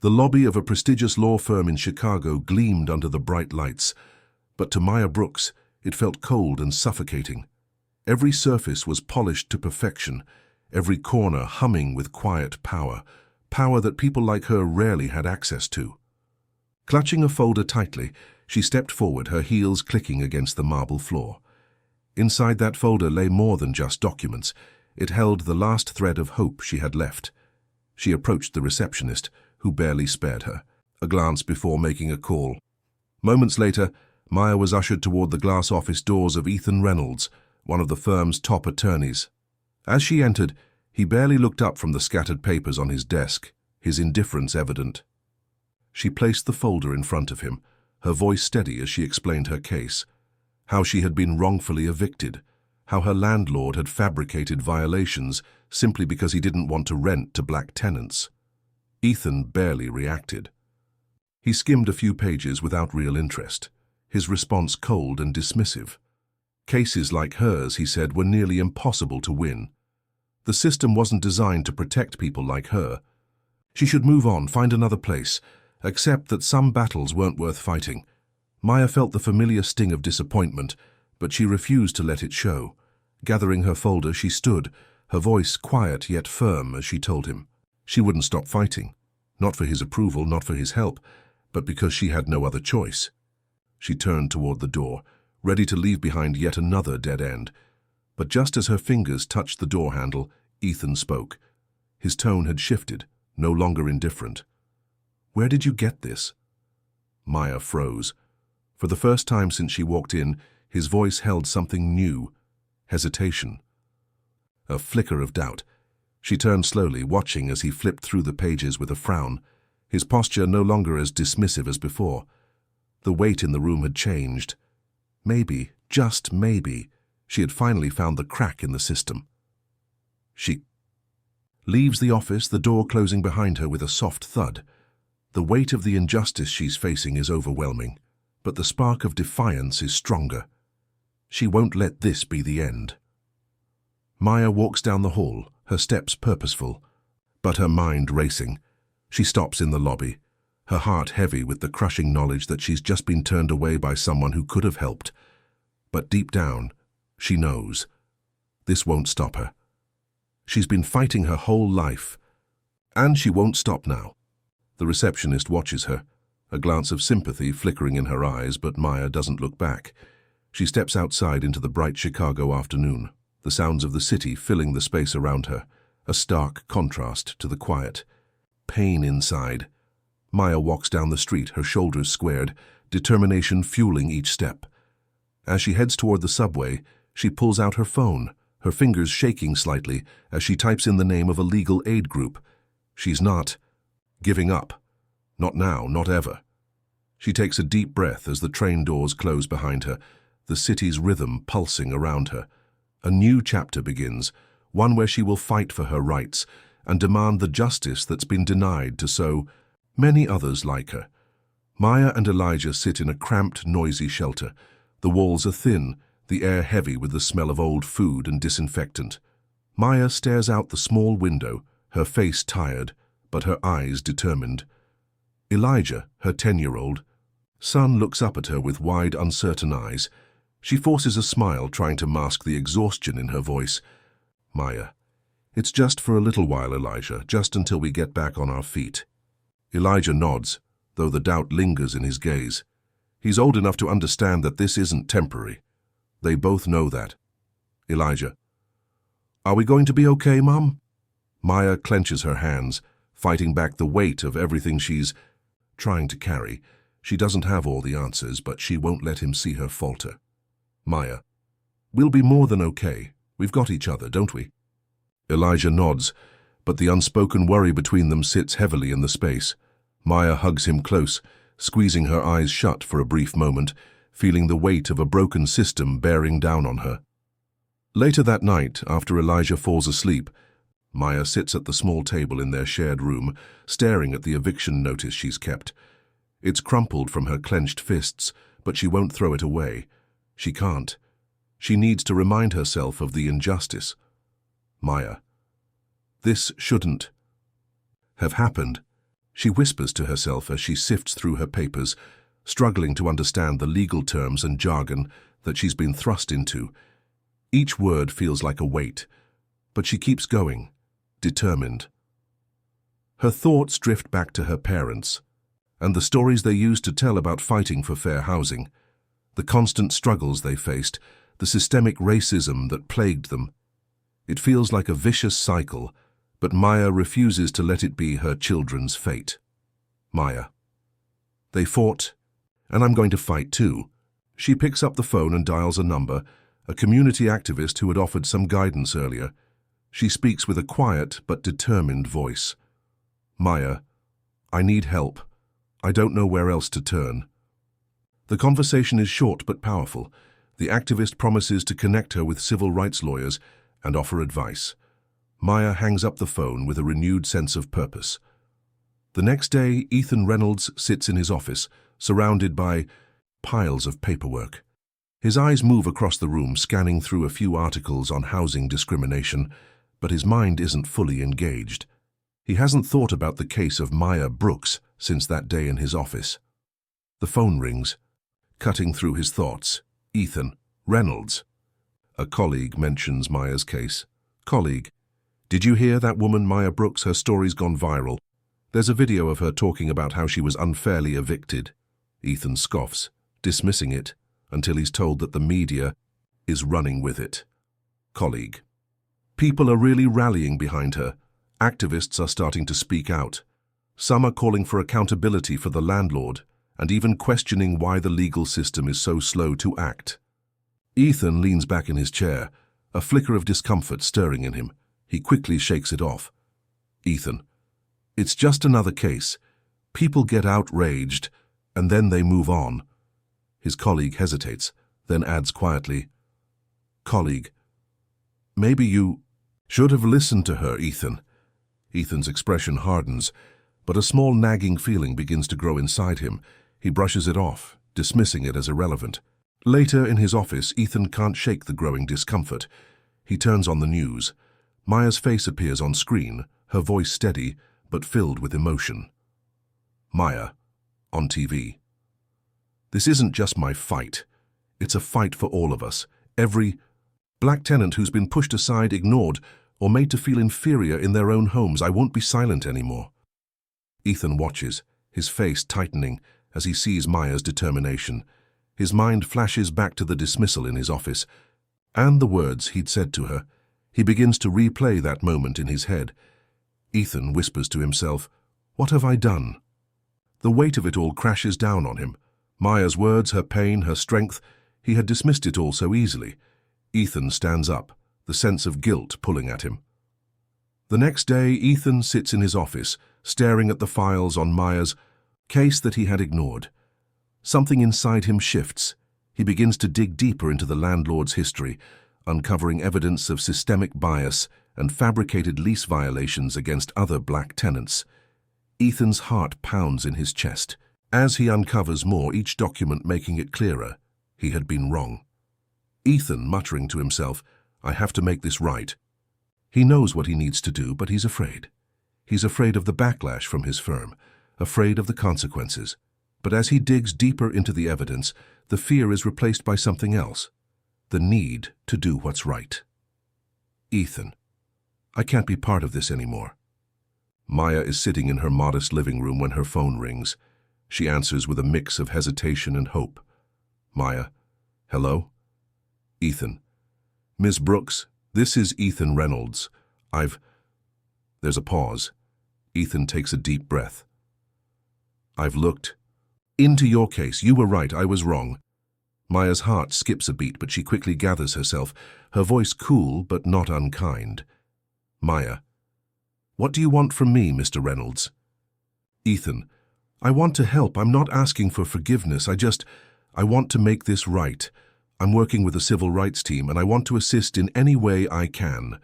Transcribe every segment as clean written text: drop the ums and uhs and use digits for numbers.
The lobby of a prestigious law firm in Chicago gleamed under the bright lights, but to Maya Brooks, it felt cold and suffocating. Every surface was polished to perfection, every corner humming with quiet power, power that people like her rarely had access to. Clutching a folder tightly, she stepped forward, her heels clicking against the marble floor. Inside that folder lay more than just documents. It held the last thread of hope she had left. She approached the receptionist, who barely spared her, a glance before making a call. Moments later, Maya was ushered toward the glass office doors of Ethan Reynolds, one of the firm's top attorneys. As she entered, he barely looked up from the scattered papers on his desk, his indifference evident. She placed the folder in front of him, her voice steady as she explained her case, how she had been wrongfully evicted, how her landlord had fabricated violations simply because he didn't want to rent to black tenants. Ethan barely reacted. He skimmed a few pages without real interest, his response cold and dismissive. Cases like hers, he said, were nearly impossible to win. The system wasn't designed to protect people like her. She should move on, find another place, accept that some battles weren't worth fighting. Maya felt the familiar sting of disappointment, but she refused to let it show. Gathering her folder, she stood, her voice quiet yet firm as she told him. She wouldn't stop fighting, not for his approval, not for his help, but because she had no other choice. She turned toward the door, ready to leave behind yet another dead end. But just as her fingers touched the door handle, Ethan spoke. His tone had shifted, no longer indifferent. "Where did you get this?" Maya froze. For the first time since she walked in, his voice held something new, hesitation. A flicker of doubt. She turned slowly, watching as he flipped through the pages with a frown, his posture no longer as dismissive as before. The weight in the room had changed. Maybe, just maybe, she had finally found the crack in the system. She leaves the office, the door closing behind her with a soft thud. The weight of the injustice she's facing is overwhelming, but the spark of defiance is stronger. She won't let this be the end. Maya walks down the hall, her steps purposeful, but her mind racing. She stops in the lobby, her heart heavy with the crushing knowledge that she's just been turned away by someone who could have helped. But deep down, she knows. This won't stop her. She's been fighting her whole life, and she won't stop now. The receptionist watches her, a glance of sympathy flickering in her eyes, but Maya doesn't look back. She steps outside into the bright Chicago afternoon, the sounds of the city filling the space around her, a stark contrast to the quiet. Pain inside. Maya walks down the street, her shoulders squared, determination fueling each step. As she heads toward the subway, she pulls out her phone, her fingers shaking slightly as she types in the name of a legal aid group. She's not giving up. Not now, not ever. She takes a deep breath as the train doors close behind her, the city's rhythm pulsing around her. A new chapter begins, one where she will fight for her rights and demand the justice that's been denied to so many others like her. Maya and Elijah sit in a cramped, noisy shelter. The walls are thin, the air heavy with the smell of old food and disinfectant. Maya stares out the small window, her face tired, but her eyes determined. Elijah, her 10-year-old son, looks up at her with wide, uncertain eyes. She forces a smile, trying to mask the exhaustion in her voice. "Maya, it's just for a little while, Elijah, just until we get back on our feet." Elijah nods, though the doubt lingers in his gaze. He's old enough to understand that this isn't temporary. They both know that. Elijah: "Are we going to be okay, Mom?" Maya clenches her hands, fighting back the weight of everything she's trying to carry. She doesn't have all the answers, but she won't let him see her falter. Maya: "We'll be more than okay. We've got each other, don't we?" Elijah nods, but the unspoken worry between them sits heavily in the space. Maya hugs him close, squeezing her eyes shut for a brief moment, feeling the weight of a broken system bearing down on her. Later that night, after Elijah falls asleep, Maya sits at the small table in their shared room, staring at the eviction notice she's kept. It's crumpled from her clenched fists, but she won't throw it away. She can't. She needs to remind herself of the injustice. Maya: "This shouldn't have happened." She whispers to herself as she sifts through her papers, struggling to understand the legal terms and jargon that she's been thrust into. Each word feels like a weight, but she keeps going, determined. Her thoughts drift back to her parents, and the stories they used to tell about fighting for fair housing, the constant struggles they faced, the systemic racism that plagued them. It feels like a vicious cycle, but Maya refuses to let it be her children's fate. Maya. They fought, and I'm going to fight too. She picks up the phone and dials a number, a community activist who had offered some guidance earlier. She speaks with a quiet but determined voice. Maya, I need help. I don't know where else to turn. The conversation is short but powerful. The activist promises to connect her with civil rights lawyers and offer advice. Maya hangs up the phone with a renewed sense of purpose. The next day, Ethan Reynolds sits in his office, surrounded by piles of paperwork. His eyes move across the room, scanning through a few articles on housing discrimination, but his mind isn't fully engaged. He hasn't thought about the case of Maya Brooks since that day in his office. The phone rings. Cutting through his thoughts, Ethan Reynolds. A colleague mentions Maya's case. Colleague, did you hear that woman Maya Brooks? Her story's gone viral. There's a video of her talking about how she was unfairly evicted. Ethan scoffs, dismissing it, until he's told that the media is running with it. Colleague, people are really rallying behind her. Activists are starting to speak out. Some are calling for accountability for the landlord, and even questioning why the legal system is so slow to act. Ethan leans back in his chair, a flicker of discomfort stirring in him. He quickly shakes it off. Ethan, it's just another case. People get outraged, and then they move on. His colleague hesitates, then adds quietly, Colleague, maybe you should have listened to her, Ethan. Ethan's expression hardens, but a small nagging feeling begins to grow inside him. He brushes it off, dismissing it as irrelevant. Later in his office, Ethan can't shake the growing discomfort. He turns on the news. Maya's face appears on screen, her voice steady, but filled with emotion. Maya, on TV. This isn't just my fight. It's a fight for all of us. Every black tenant who's been pushed aside, ignored, or made to feel inferior in their own homes. I won't be silent anymore. Ethan watches, his face tightening as he sees Maya's determination. His mind flashes back to the dismissal in his office, and the words he'd said to her. He begins to replay that moment in his head. Ethan whispers to himself, what have I done? The weight of it all crashes down on him. Maya's words, her pain, her strength, he had dismissed it all so easily. Ethan stands up, the sense of guilt pulling at him. The next day, Ethan sits in his office, staring at the files on Maya's case that he had ignored. Something inside him shifts. He begins to dig deeper into the landlord's history, uncovering evidence of systemic bias and fabricated lease violations against other black tenants. Ethan's heart pounds in his chest. As he uncovers more, each document making it clearer, he had been wrong. Ethan, muttering to himself, I have to make this right. He knows what he needs to do, but he's afraid. He's afraid of the backlash from his firm, afraid of the consequences. But as he digs deeper into the evidence, the fear is replaced by something else, the need to do what's right. Ethan, I can't be part of this anymore. Maya is sitting in her modest living room when her phone rings. She answers with a mix of hesitation and hope. Maya, hello? Ethan, Ms. Brooks, this is Ethan Reynolds. There's a pause. Ethan takes a deep breath. I've looked into your case. You were right, I was wrong. Maya's heart skips a beat, but she quickly gathers herself, her voice cool but not unkind. Maya, what do you want from me, Mr. Reynolds? Ethan, I want to help. I'm not asking for forgiveness. I want to make this right. I'm working with a civil rights team, and I want to assist in any way I can.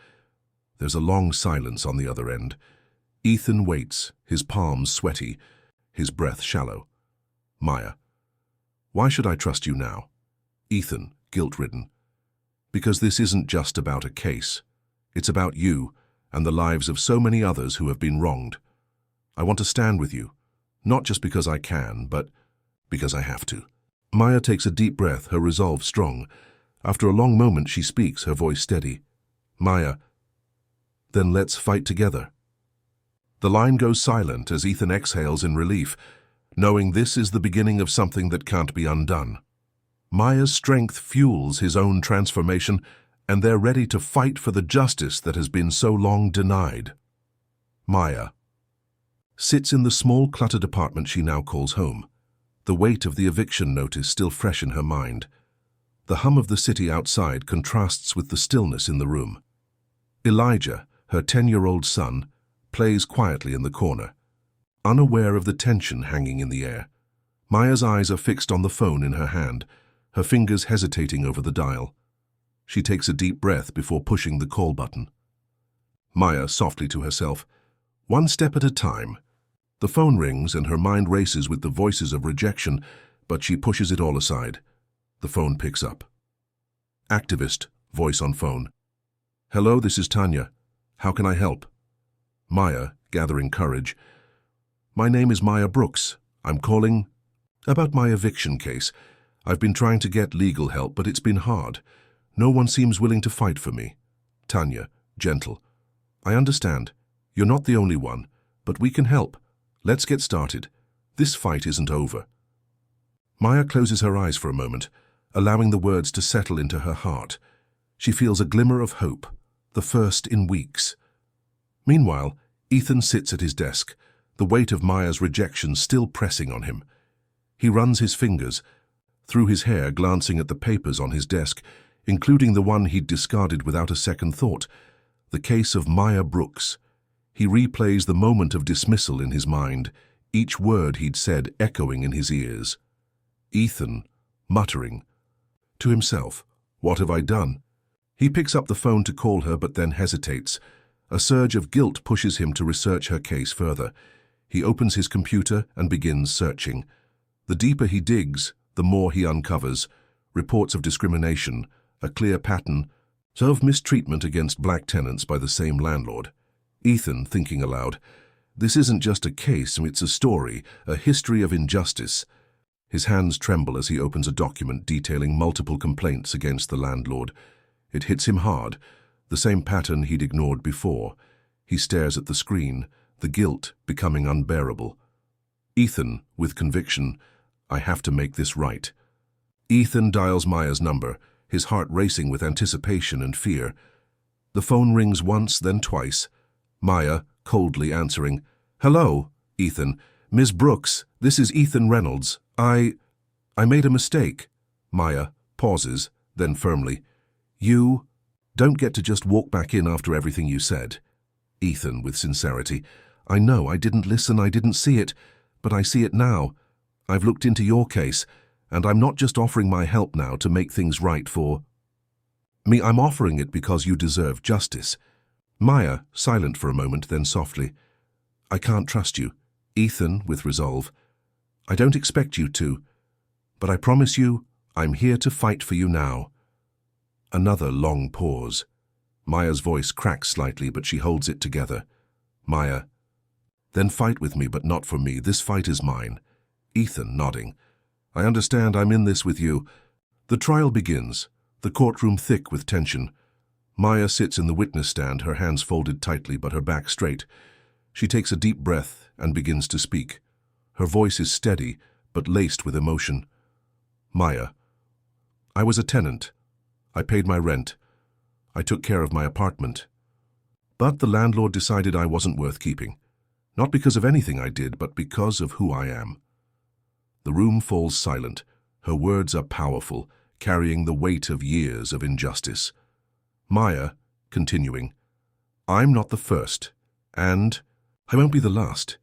There's a long silence on the other end. Ethan waits, his palms sweaty, his breath shallow. Maya, why should I trust you now? Ethan, guilt-ridden. Because this isn't just about a case. It's about you and the lives of so many others who have been wronged. I want to stand with you, not just because I can, but because I have to." Maya takes a deep breath, her resolve strong. After a long moment, she speaks, her voice steady. "Maya, then let's fight together." The line goes silent as Ethan exhales in relief, knowing this is the beginning of something that can't be undone. Maya's strength fuels his own transformation, and they're ready to fight for the justice that has been so long denied. Maya sits in the small, cluttered apartment she now calls home, the weight of the eviction notice still fresh in her mind. The hum of the city outside contrasts with the stillness in the room. Elijah, her 10-year-old son, plays quietly in the corner, unaware of the tension hanging in the air. Maya's eyes are fixed on the phone in her hand, her fingers hesitating over the dial. She takes a deep breath before pushing the call button. Maya, softly to herself, "One step at a time." The phone rings and her mind races with the voices of rejection, but she pushes it all aside. The phone picks up. Activist, voice on phone. "Hello, this is Tanya. How can I help?" Maya, gathering courage. "My name is Maya Brooks. I'm calling about my eviction case. I've been trying to get legal help, but it's been hard. No one seems willing to fight for me." Tanya, gentle. "I understand. You're not the only one, but we can help. Let's get started. This fight isn't over." Maya closes her eyes for a moment, allowing the words to settle into her heart. She feels a glimmer of hope, the first in weeks. Meanwhile, Ethan sits at his desk, the weight of Maya's rejection still pressing on him. He runs his fingers through his hair, glancing at the papers on his desk, including the one he'd discarded without a second thought, the case of Maya Brooks. He replays the moment of dismissal in his mind, each word he'd said echoing in his ears. Ethan, muttering to himself, "What have I done?" He picks up the phone to call her, but then hesitates. A surge of guilt pushes him to research her case further. He opens his computer and begins searching. The deeper he digs, the more he uncovers. Reports of discrimination, a clear pattern of mistreatment against black tenants by the same landlord. Ethan, thinking aloud, this isn't just a case, it's a story, a history of injustice. His hands tremble as he opens a document detailing multiple complaints against the landlord. It hits him hard, the same pattern he'd ignored before. He stares at the screen, the guilt becoming unbearable. Ethan, with conviction, "I have to make this right." Ethan dials Maya's number, his heart racing with anticipation and fear. The phone rings once, then twice. Maya, coldly answering. "Hello, Ethan. Ms. Brooks, this is Ethan Reynolds. I made a mistake." Maya pauses, then firmly. "You don't get to just walk back in after everything you said." Ethan, with sincerity. "I know, I didn't listen, I didn't see it, but I see it now. I've looked into your case, and I'm not just offering my help now to make things right for me. I'm offering it because you deserve justice." Maya, silent for a moment, then softly. "I can't trust you." Ethan, with resolve. "I don't expect you to, but I promise you, I'm here to fight for you now." Another long pause. Maya's voice cracks slightly, but she holds it together. "Maya, then fight with me, but not for me. This fight is mine." Ethan, nodding. "I understand, I'm in this with you." The trial begins, the courtroom thick with tension. Maya sits in the witness stand, her hands folded tightly but her back straight. She takes a deep breath and begins to speak. Her voice is steady, but laced with emotion. "Maya, I was a tenant. I paid my rent. I took care of my apartment. But the landlord decided I wasn't worth keeping. Not because of anything I did, but because of who I am." The room falls silent. Her words are powerful, carrying the weight of years of injustice. Maya, continuing, "I'm not the first, and I won't be the last.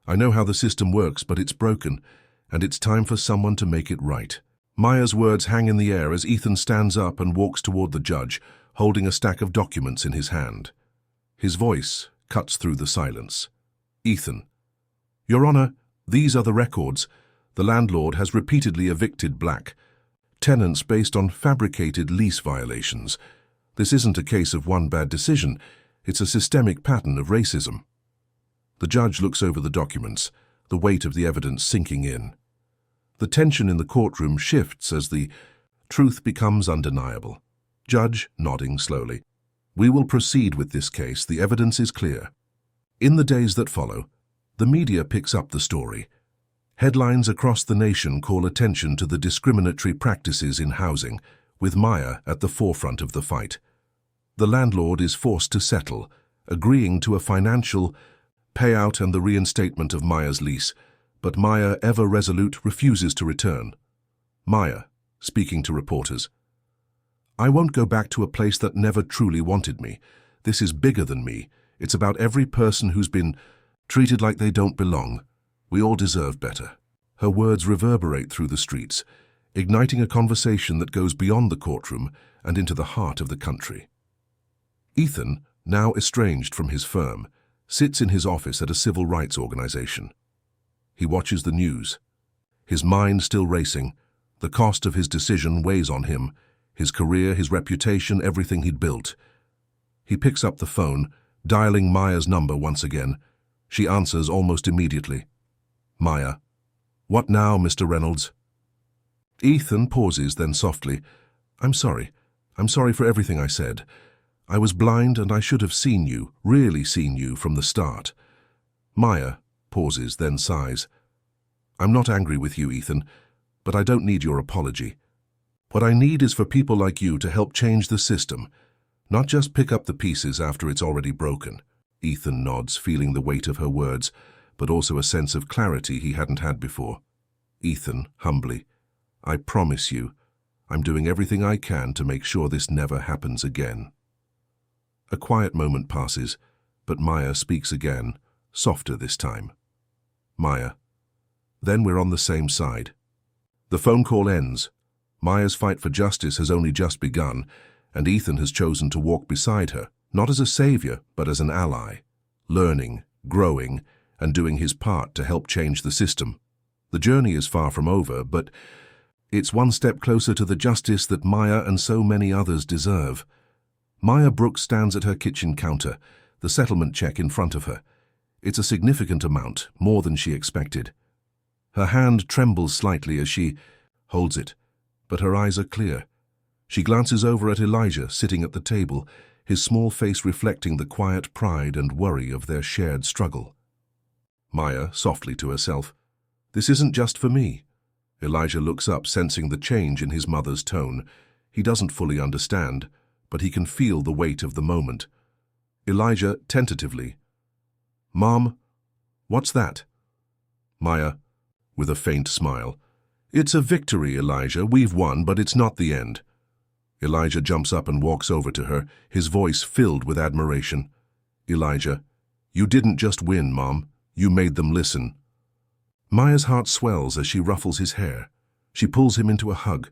I know how the system works, but it's broken, and it's time for someone to make it right." Maya's words hang in the air as Ethan stands up and walks toward the judge, holding a stack of documents in his hand. His voice cuts through the silence. "Ethan, Your Honor, these are the records. The landlord has repeatedly evicted black tenants based on fabricated lease violations. This isn't a case of one bad decision. It's a systemic pattern of racism." The judge looks over the documents, the weight of the evidence sinking in. The tension in the courtroom shifts as the truth becomes undeniable. Judge nodding slowly. We will proceed with this case. The evidence is clear. In the days that follow, the media picks up the story. Headlines across the nation call attention to the discriminatory practices in housing, with Maya at the forefront of the fight. The landlord is forced to settle, agreeing to a financial payout and the reinstatement of Maya's lease, but Maya, ever resolute, refuses to return. Maya, speaking to reporters, I won't go back to a place that never truly wanted me. This is bigger than me. It's about every person who's been treated like they don't belong. We all deserve better. Her words reverberate through the streets, igniting a conversation that goes beyond the courtroom and into the heart of the country. Ethan, now estranged from his firm, sits in his office at a civil rights organization. He watches the news. His mind still racing. The cost of his decision weighs on him, his career, his reputation, everything he'd built. He picks up the phone, dialing Maya's number once again. She answers almost immediately. Maya. What now, Mr. Reynolds? Ethan pauses, then softly. I'm sorry. I'm sorry for everything I said. I was blind and I should have seen you, really seen you from the start. Maya pauses, then sighs. I'm not angry with you, Ethan, but I don't need your apology. What I need is for people like you to help change the system, not just pick up the pieces after it's already broken. Ethan nods, feeling the weight of her words, but also a sense of clarity he hadn't had before. Ethan, humbly, I promise you, I'm doing everything I can to make sure this never happens again. A quiet moment passes, but Maya speaks again, softer this time. Maya. Then we're on the same side. The phone call ends. Maya's fight for justice has only just begun, and Ethan has chosen to walk beside her, not as a savior, but as an ally, learning, growing, and doing his part to help change the system. The journey is far from over, but it's one step closer to the justice that Maya and so many others deserve. Maya Brooks stands at her kitchen counter, the settlement check in front of her. It's a significant amount, more than she expected. Her hand trembles slightly as she holds it, but her eyes are clear. She glances over at Elijah, sitting at the table, his small face reflecting the quiet pride and worry of their shared struggle. Maya, softly to herself, this isn't just for me. Elijah looks up, sensing the change in his mother's tone. He doesn't fully understand, but he can feel the weight of the moment. Elijah, tentatively, Mom, what's that? Maya, with a faint smile, It's a victory, Elijah. We've won, but it's not the end. Elijah jumps up and walks over to her, his voice filled with admiration. Elijah, you didn't just win, Mom. You made them listen. Maya's heart swells as she ruffles his hair. She pulls him into a hug,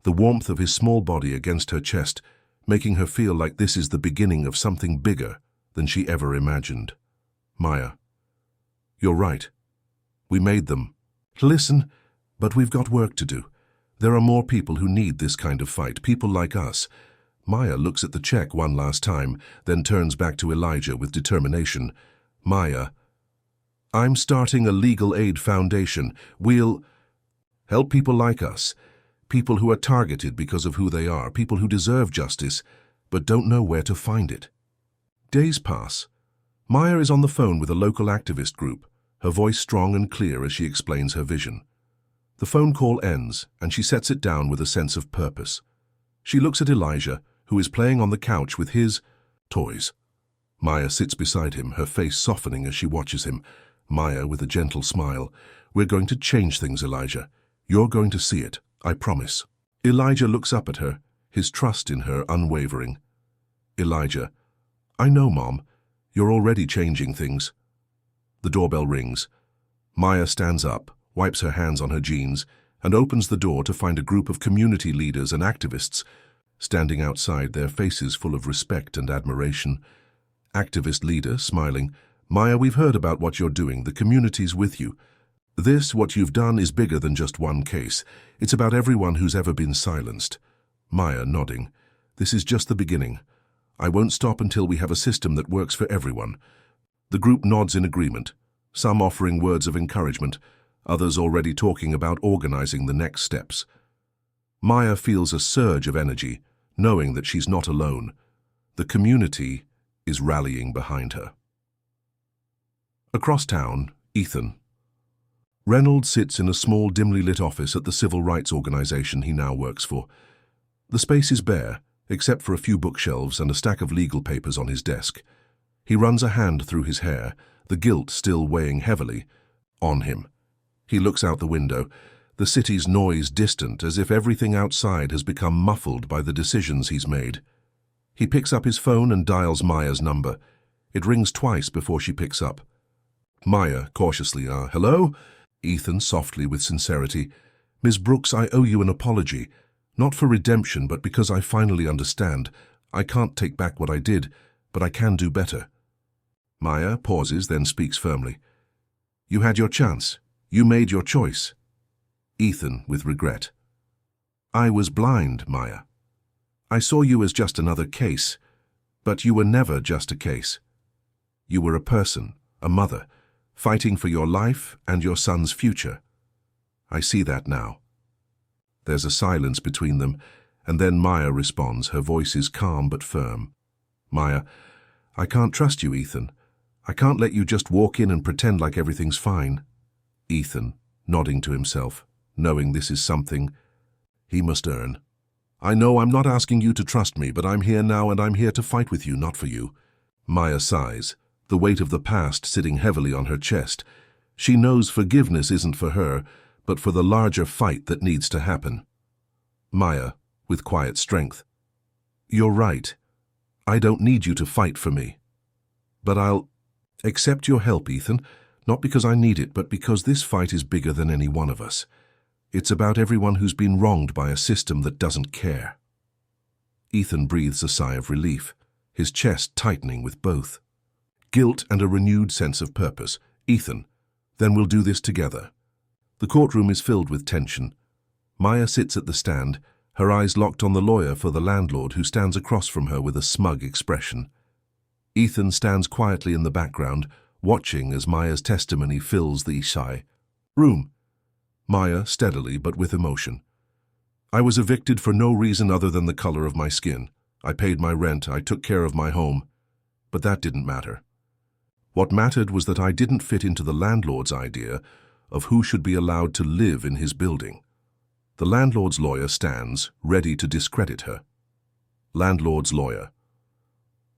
the warmth of his small body against her chest, making her feel like this is the beginning of something bigger than she ever imagined. Maya, you're right. We made them. Listen, but we've got work to do. There are more people who need this kind of fight, people like us. Maya looks at the check one last time, then turns back to Elijah with determination. Maya, I'm starting a legal aid foundation. We'll help people like us, people who are targeted because of who they are, people who deserve justice, but don't know where to find it. Days pass. Maya is on the phone with a local activist group, her voice strong and clear as she explains her vision. The phone call ends, and she sets it down with a sense of purpose. She looks at Elijah, who is playing on the couch with his toys. Maya sits beside him, her face softening as she watches him. Maya, with a gentle smile, We're going to change things, Elijah. You're going to see it, I promise. Elijah looks up at her, his trust in her unwavering. Elijah, I know, Mom. You're already changing things. The doorbell rings. Maya stands up, wipes her hands on her jeans, and opens the door to find a group of community leaders and activists standing outside, their faces full of respect and admiration. Activist leader, smiling, Maya, we've heard about what you're doing. The community's with you. What you've done, is bigger than just one case. It's about everyone who's ever been silenced. Maya, nodding, This is just the beginning. I won't stop until we have a system that works for everyone. The group nods in agreement, some offering words of encouragement, others already talking about organizing the next steps. Maya feels a surge of energy, knowing that she's not alone. The community is rallying behind her. Across town, Ethan. Reynolds sits in a small, dimly lit office at the civil rights organization he now works for. The space is bare, except for a few bookshelves and a stack of legal papers on his desk. He runs a hand through his hair, the guilt still weighing heavily on him. He looks out the window, the city's noise distant, as if everything outside has become muffled by the decisions he's made. He picks up his phone and dials Maya's number. It rings twice before she picks up. Maya, cautiously, hello? Ethan, softly, with sincerity. Ms. Brooks, I owe you an apology. Not for redemption, but because I finally understand. I can't take back what I did, but I can do better. Maya pauses, then speaks firmly. You had your chance. You made your choice. Ethan, with regret. I was blind, Maya. I saw you as just another case, but you were never just a case. You were a person, a mother, fighting for your life and your son's future. I see that now. There's a silence between them, and then Maya responds. Her voice is calm but firm. Maya, I can't trust you, Ethan. I can't let you just walk in and pretend like everything's fine. Ethan, nodding to himself, knowing this is something he must earn. I know I'm not asking you to trust me, but I'm here now and I'm here to fight with you, not for you. Maya sighs, the weight of the past sitting heavily on her chest. She knows forgiveness isn't for her, but for the larger fight that needs to happen. Maya, with quiet strength. You're right. I don't need you to fight for me. But I'll accept your help, Ethan, not because I need it, but because this fight is bigger than any one of us. It's about everyone who's been wronged by a system that doesn't care. Ethan breathes a sigh of relief, his chest tightening with both guilt and a renewed sense of purpose. Ethan, then we'll do this together. The courtroom is filled with tension. Maya sits at the stand, her eyes locked on the lawyer for the landlord who stands across from her with a smug expression. Ethan stands quietly in the background, watching as Maya's testimony fills the shy room. Maya, steadily but with emotion. I was evicted for no reason other than the color of my skin. I paid my rent, I took care of my home. But that didn't matter. What mattered was that I didn't fit into the landlord's idea of who should be allowed to live in his building. The landlord's lawyer stands, ready to discredit her. Landlord's lawyer.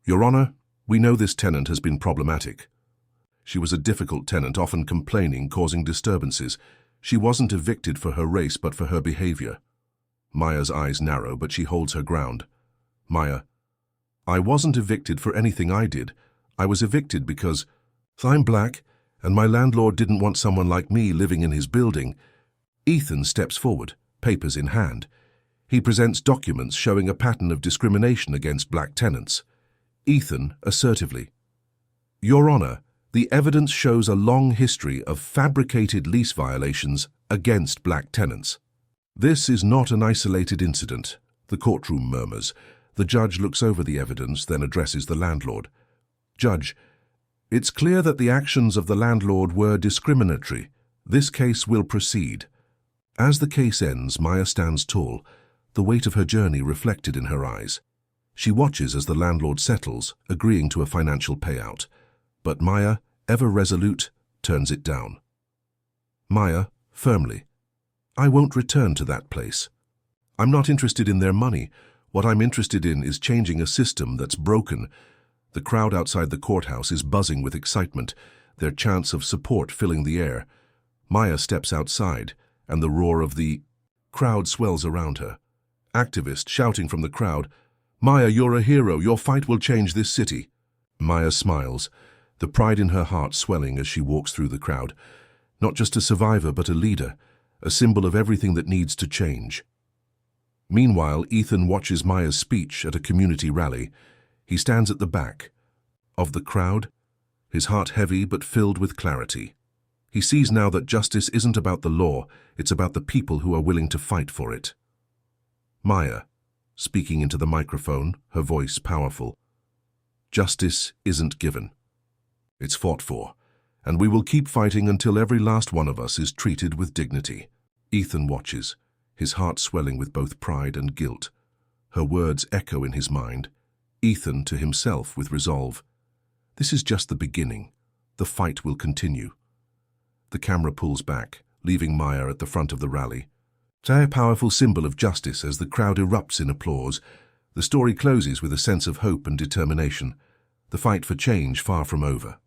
Your Honor, we know this tenant has been problematic. She was a difficult tenant, often complaining, causing disturbances. She wasn't evicted for her race, but for her behavior. Maya's eyes narrow, but she holds her ground. Maya, I wasn't evicted for anything I did. I was evicted because I'm black, and my landlord didn't want someone like me living in his building. Ethan steps forward, papers in hand. He presents documents showing a pattern of discrimination against black tenants. Ethan, assertively. Your Honor, the evidence shows a long history of fabricated lease violations against black tenants. This is not an isolated incident, the courtroom murmurs. The judge looks over the evidence, then addresses the landlord. Judge, it's clear that the actions of the landlord were discriminatory. This case will proceed. As the case ends, Maya stands tall, the weight of her journey reflected in her eyes. She watches as the landlord settles, agreeing to a financial payout. But Maya, ever resolute, turns it down. Maya, firmly. I won't return to that place. I'm not interested in their money. What I'm interested in is changing a system that's broken. The crowd outside the courthouse is buzzing with excitement, their chants of support filling the air. Maya steps outside, and the roar of the crowd swells around her. Activists shouting from the crowd, Maya, you're a hero. Your fight will change this city. Maya smiles, the pride in her heart swelling as she walks through the crowd. Not just a survivor, but a leader, a symbol of everything that needs to change. Meanwhile, Ethan watches Maya's speech at a community rally. He stands at the back of the crowd, his heart heavy but filled with clarity. He sees now that justice isn't about the law, it's about the people who are willing to fight for it. Maya, speaking into the microphone, her voice powerful. Justice isn't given. It's fought for, and we will keep fighting until every last one of us is treated with dignity. Ethan watches, his heart swelling with both pride and guilt. Her words echo in his mind, Ethan to himself with resolve. This is just the beginning. The fight will continue. The camera pulls back, leaving Maya at the front of the rally. A powerful symbol of justice as the crowd erupts in applause. The story closes with a sense of hope and determination. The fight for change far from over.